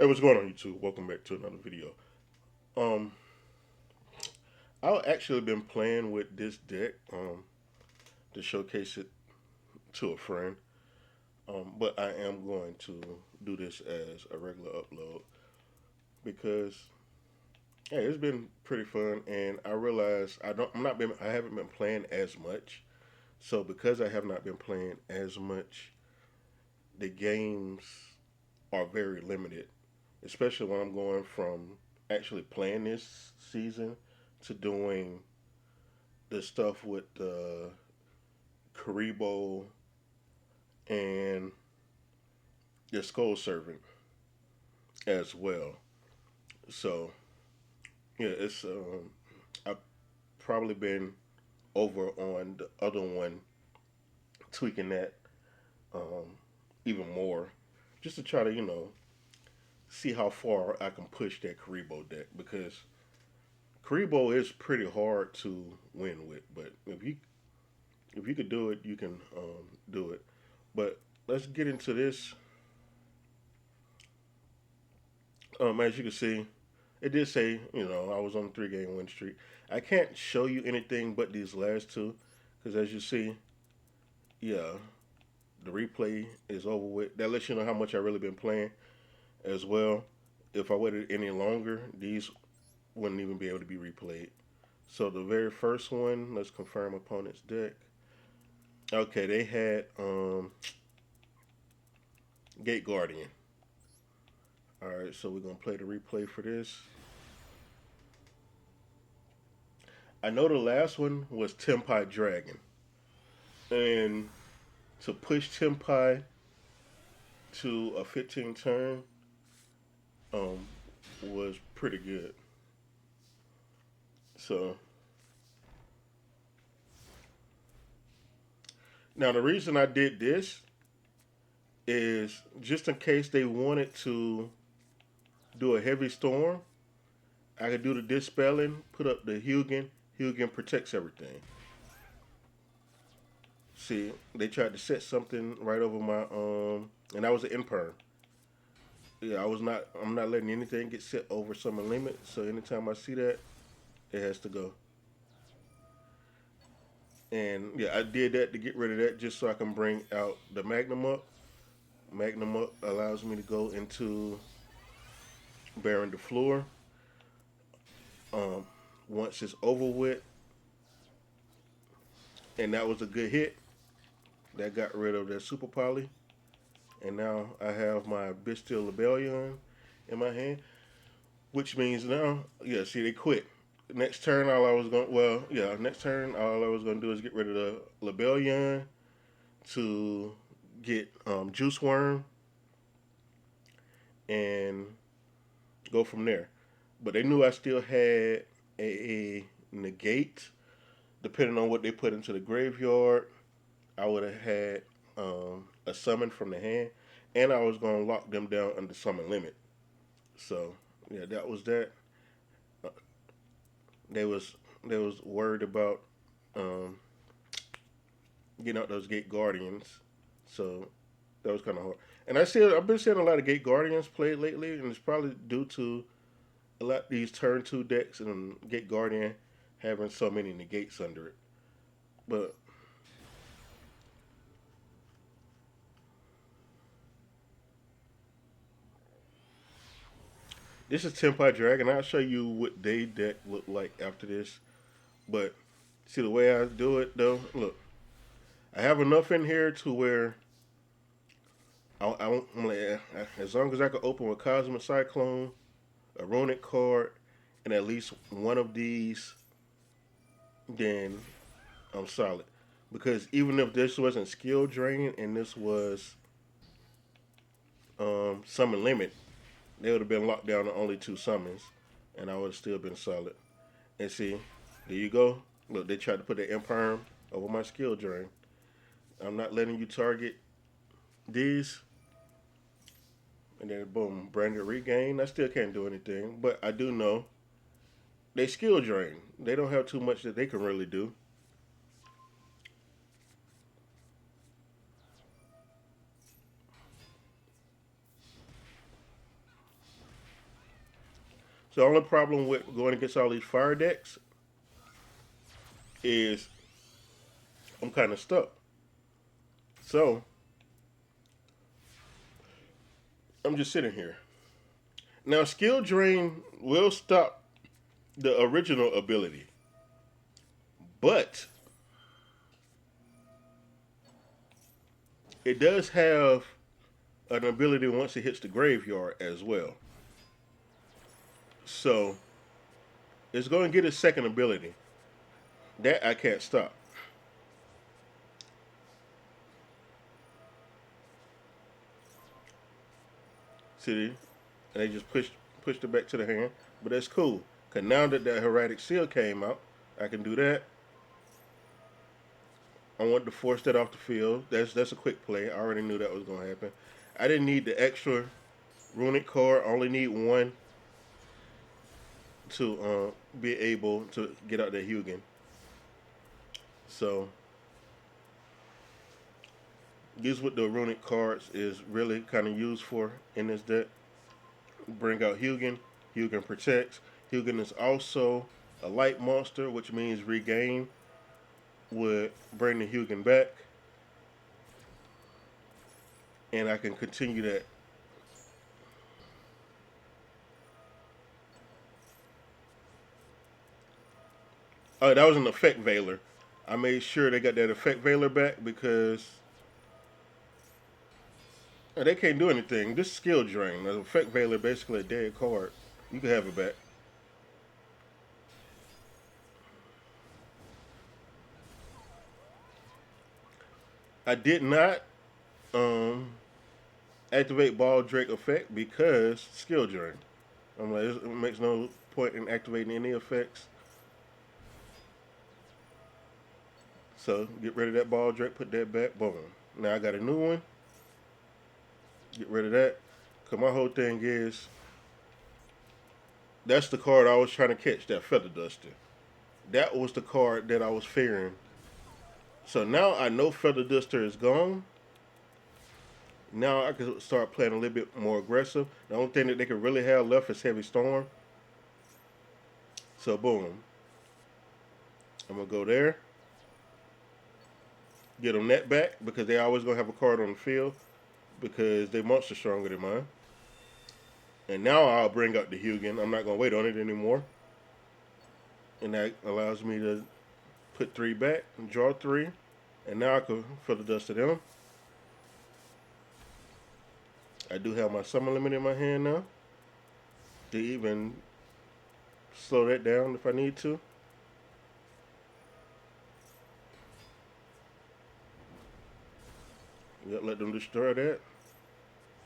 Hey, what's going on, YouTube? Welcome back to another video. Um, I've actually been playing with this deck to showcase it to a friend. But I am going to do this as a regular upload because hey, it's been pretty fun, and I realize I haven't been playing as much. So because I have not been playing as much, the games are very limited, especially when I'm going from actually playing this season to doing the stuff with Karibo and the Skull Servant as well. So yeah, it's I've probably been over on the other one, tweaking that um, even more, just to try to see how far I can push that Karibo deck because Karibo is pretty hard to win with. But if you could do it, you can do it. But let's get into this. As you can see, it did say, I was on a 3 game win streak. I can't show you anything but these last two, because as you see, yeah, the replay is over with. That lets you know how much I really been playing as well. If I waited any longer, these wouldn't even be able to be replayed. So the very first one, let's confirm opponent's deck. Okay, they had Gate Guardian. All right, so we're gonna play the replay for this. I know the last one was Tenpai Dragon, and to push Tenpai to a 15 turn um, was pretty good. So now the reason I did this is just in case they wanted to do a heavy storm, I could do the dispelling, put up the Hugin. Hugin protects everything. See, they tried to set something right over my and that was an imperm. Yeah, I'm not letting anything get set over summer limit. So anytime I see that, it has to go. And yeah, I did that to get rid of that just so I can bring out the Magnum up. Magnum up allows me to go into Baron the Floor. Um, Once it's over with, and that was a good hit. That got rid of that Super Poly. And now I have my Bystial Rebellion in my hand, which means now, yeah, see, they quit. Next turn, next turn, all I was going to do is get rid of the Lebellion to get Juice Worm and go from there. But they knew I still had a negate. Depending on what they put into the graveyard, I would have had a summon from the hand, and I was going to lock them down under summon limit. So yeah, that was that. Uh, they was they was worried about um, getting out those Gate Guardians, so that was kind of hard. And I've been seeing a lot of Gate Guardians played lately, and it's probably due to a lot of these turn two decks and Gate Guardian having so many negates under it. But this is Tenpai Dragon. I'll show you what they deck look like after this. But see the way I do it though. Look, I have enough in here to where I'm like, as long as I can open with Cosmic Cyclone, a Runick card, and at least one of these, then I'm solid. Because even if this wasn't skill drain and this was summon limit, they would have been locked down to only 2 summons, and I would have still been solid. And see, there you go. Look, they tried to put the imperm over my skill drain. I'm not letting you target these. And then boom, branded regain. I still can't do anything, but I do know they skill drain. They don't have too much that they can really do. So the only problem with going against all these fire decks is I'm kind of stuck. So I'm just sitting here. Now, skill drain will stop the original ability, but it does have an ability once it hits the graveyard as well. So it's going to get a second ability. That I can't stop. See, and they just pushed it back to the hand. But that's cool. Cause now that that Heraldic Seal came out, I can do that. I want to force that off the field. That's a quick play. I already knew that was gonna happen. I didn't need the extra Runick card. I only need one to be able to get out the Hugin. So these what the Runick cards is really kind of used for in this deck. Bring out Hugin. Hugin protects. Hugin is also a light monster, which means regain would bring the Hugin back, and I can continue that. Oh, that was an effect Veiler. I made sure they got that effect Veiler back because they can't do anything. This skill drain. The effect Veiler basically a dead card. You can have it back. I did not um, activate Ball Drake effect because skill drain. I'm like, it makes no point in activating any effects. So get rid of that Ball Drake, put that back, boom. Now I got a new one. Get rid of that. Cause my whole thing is that's the card I was trying to catch, that Feather Duster. That was the card that I was fearing. So now I know Feather Duster is gone. Now I can start playing a little bit more aggressive. The only thing that they can really have left is Heavy Storm. So boom. I'm gonna go there. Get them that back because they always gonna have a card on the field because they monster stronger than mine. And now I'll bring up the Hugin. I'm not gonna wait on it anymore. And that allows me to put three back and draw three. And now I can Feather Duster them. I do have my summon limit in my hand now to even slow that down if I need to. Yep, let them destroy that.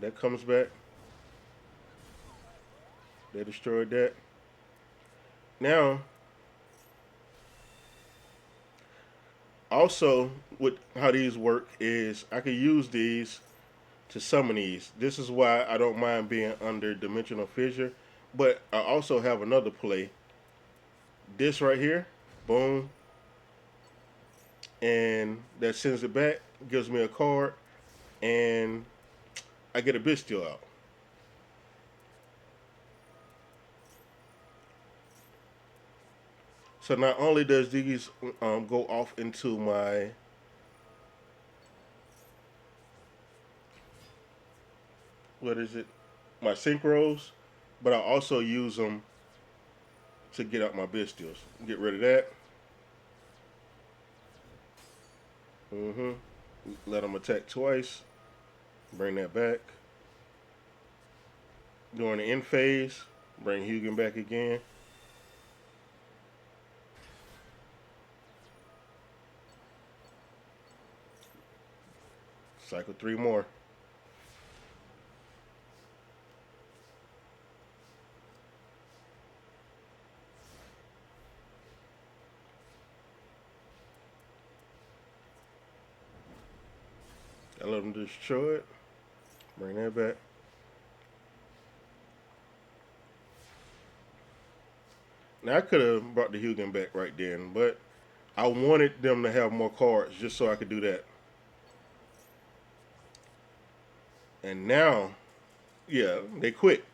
That comes back. They destroyed that. Now, also with how these work is I can use these to summon these. This is why I don't mind being under Dimensional Fissure. But I also have another play. This right here, boom, and that sends it back, gives me a card, and I get a Bystial out. So not only does these go off into my what is it, my synchros, but I also use them to get out my Bystials. Get rid of that. Mm-hmm. Let them attack twice. Bring that back. During the end phase, bring Hugin back again. Cycle three more. I let them destroy it. Bring that back. Now I could have brought the Hugin back right then, but I wanted them to have more cards just so I could do that. And now, yeah, they quit.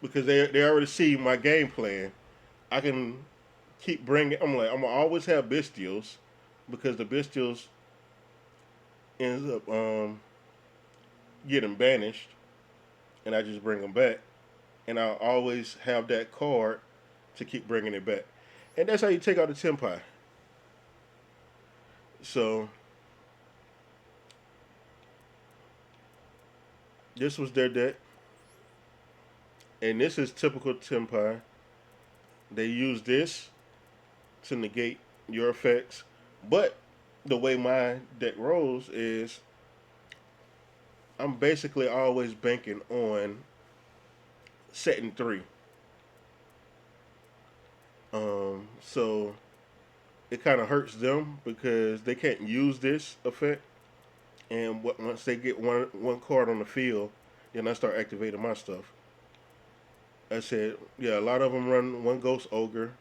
because they already see my game plan. I can keep bringing. I'm gonna always have Bystials because the Bystials ends up getting banished, and I just bring them back, and I always have that card to keep bringing it back, and that's how you take out the Tenpai. So this was their deck, and this is typical Tenpai. They use this to negate your effects, but the way my deck rolls is I'm basically always banking on setting three. So it kind of hurts them because they can't use this effect, and once they get one card on the field, then I start activating my stuff. I said, yeah, a lot of them run one Ghost Ogre.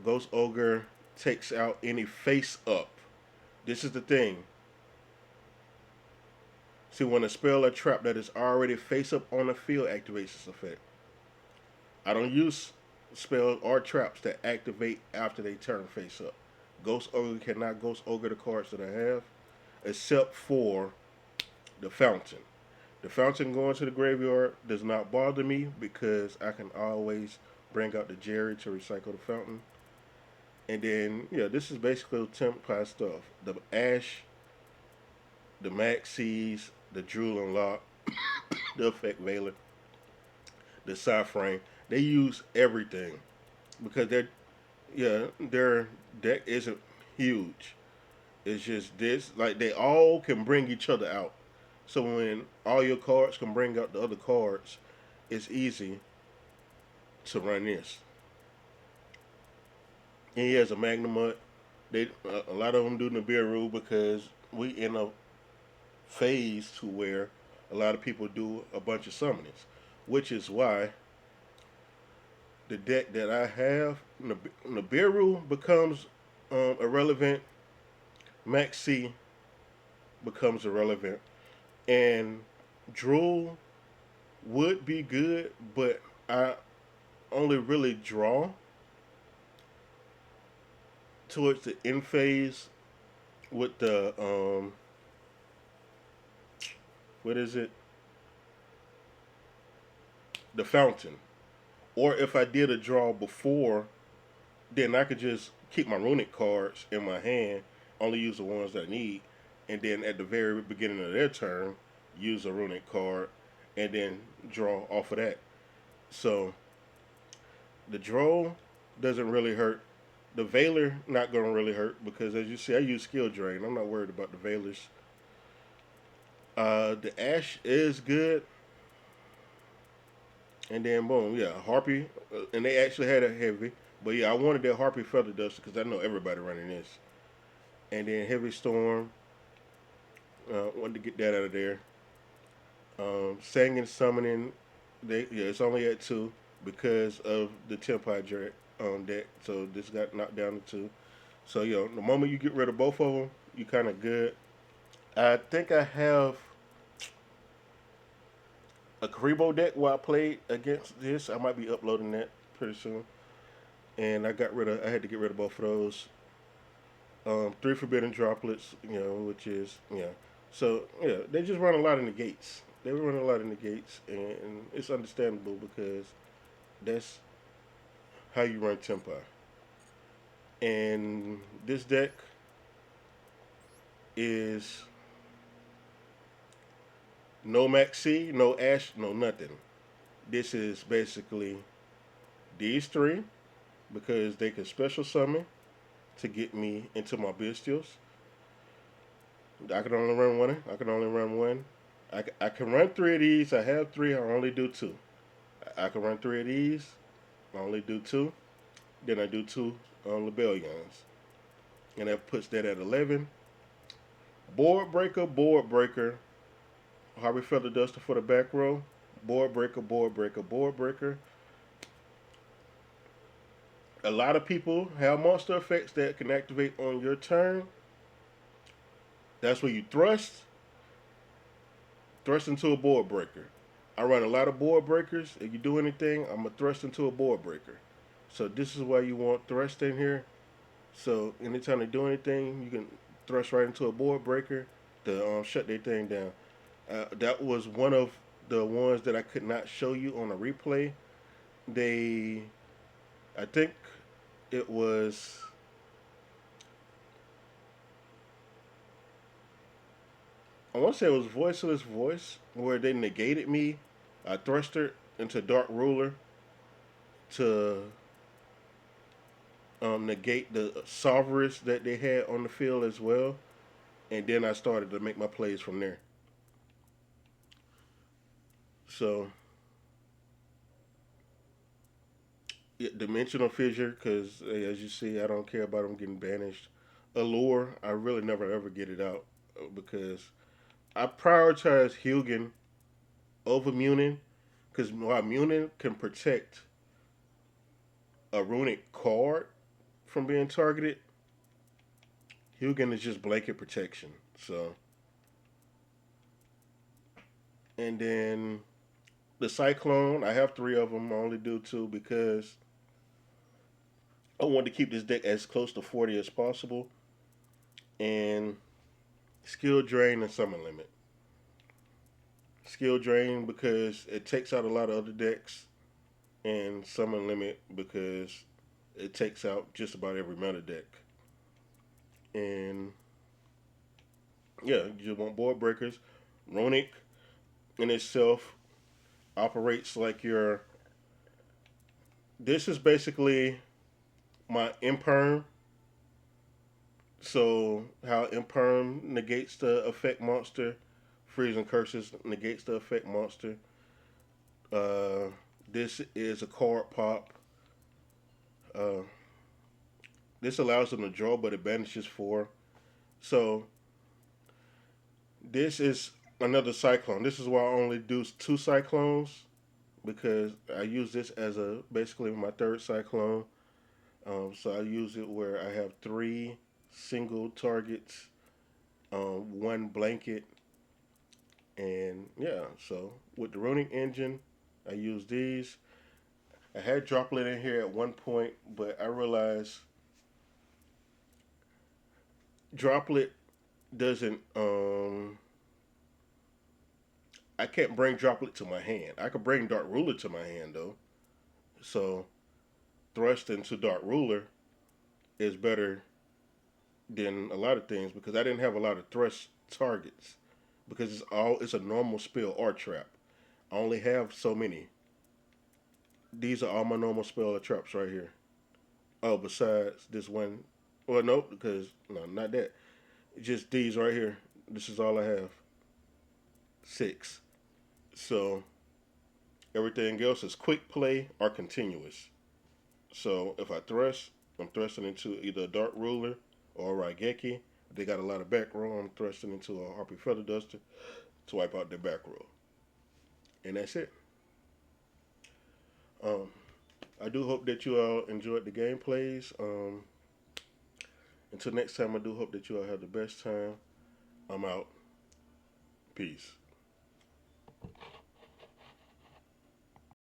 Ghost Ogre takes out any face up. This is the thing. See, when a spell or trap that is already face up on the field activates this effect. I don't use spells or traps that activate after they turn face up. Ghost Ogre cannot Ghost Ogre the cards that I have, except for the Fountain. The Fountain going to the graveyard does not bother me because I can always bring out the Jerry to recycle the Fountain. And then, yeah, this is basically Tenpai stuff. The Ash, the Maxies, the Drool and Lock, the Effect Veiler, the Frame. They use everything because their deck isn't huge. It's just this, like they all can bring each other out. So when all your cards can bring out the other cards, it's easy to run this. And he has a Magnamut. They a lot of them do Nibiru because we in a phase to where a lot of people do a bunch of summonings, which is why the deck that I have, Nibiru becomes irrelevant. Maxi becomes irrelevant, and Drool would be good, but I only really draw towards the end phase with the what is it? The Fountain. Or if I did a draw before, then I could just keep my Runick cards in my hand, only use the ones that I need, and then at the very beginning of their turn, use a Runick card, and then draw off of that. So the draw doesn't really hurt. The Veiler not gonna really hurt because as you see, I use Skill Drain. I'm not worried about the Veilers. The Ash is good, and then boom, yeah, Harpy, and they actually had a heavy, but yeah, I wanted that Harpy Feather Duster because I know everybody running this, and then Heavy Storm. Wanted to get that out of there. Singing Summoning, it's only at two because of the Tenpai deck, so this got knocked down to two. So the moment you get rid of both of them, you kind of good. I think I have a Karibo deck where I played against this. I might be uploading that pretty soon. And I had to get rid of both of those. Three Forbidden Droplets, which is, So, they just run a lot of negates. They run a lot of negates, and it's understandable because that's how you run Tenpai. And this deck is no Maxi, no Ash, no nothing. This is basically these three because they can special summon to get me into my Bystials. I can only run one. I can only run one. I can run three of these. I have three. I only do two. I can run three of these. I only do two. Then I do two Lebellions. And that puts that at 11. Board breaker, board breaker. Harvey Feather Duster for the back row. Board breaker, board breaker, board breaker. A lot of people have monster effects that can activate on your turn. That's where you thrust. thrust into a board breaker. I run a lot of board breakers. If you do anything, I'm gonna thrust into a board breaker. So this is why you want thrust in here. So anytime they do anything, you can thrust right into a board breaker to shut their thing down. That was one of the ones that I could not show you on a replay. They, I think it was, I want to say it was Voiceless Voice, where they negated me. I thrust her into Dark Ruler to negate the Sovereigns that they had on the field as well. And then I started to make my plays from there. So, yeah, Dimensional Fissure, because as you see, I don't care about them getting banished. Allure, I really never ever get it out because I prioritize Hugin over Munin because while Munin can protect a runic card from being targeted, Hugin is just blanket protection. So, and then the Cyclone, I have three of them. I only do two because I wanted to keep this deck as close to 40 as possible. And Skill Drain and Summon Limit. Skill Drain because it takes out a lot of other decks, and Summon Limit because it takes out just about every meta deck. And yeah, you just want board breakers. Runick in itself operates like your. This is basically my imperm. So how imperm negates the effect monster, freezing curses negates the effect monster. Uh, this is a card pop. Uh, this allows them to draw, but it banishes four. So this is another cyclone. This is why I only do two cyclones because I use this as a basically my third cyclone. So I use it where I have three single targets, one blanket, and yeah. So with the Runic engine, I use these. I had Droplet in here at one point, but I realized Droplet doesn't. I can't bring Droplet to my hand. I could bring Dark Ruler to my hand though. So thrust into Dark Ruler is better than a lot of things because I didn't have a lot of thrust targets because it's a normal spell or trap. I only have so many. These are all my normal spell or traps right here. Oh, besides this one. Well, nope, because no, not that. Just these right here. This is all I have. Six. So everything else is quick play or continuous. So if I thrust, I'm thrusting into either a Dark Ruler or a Raigeki. If they got a lot of back row, I'm thrusting into a Harpy Feather Duster to wipe out their back row. And that's it. Um, I do hope that you all enjoyed the gameplays. Until next time, I do hope that you all have the best time. I'm out. Peace.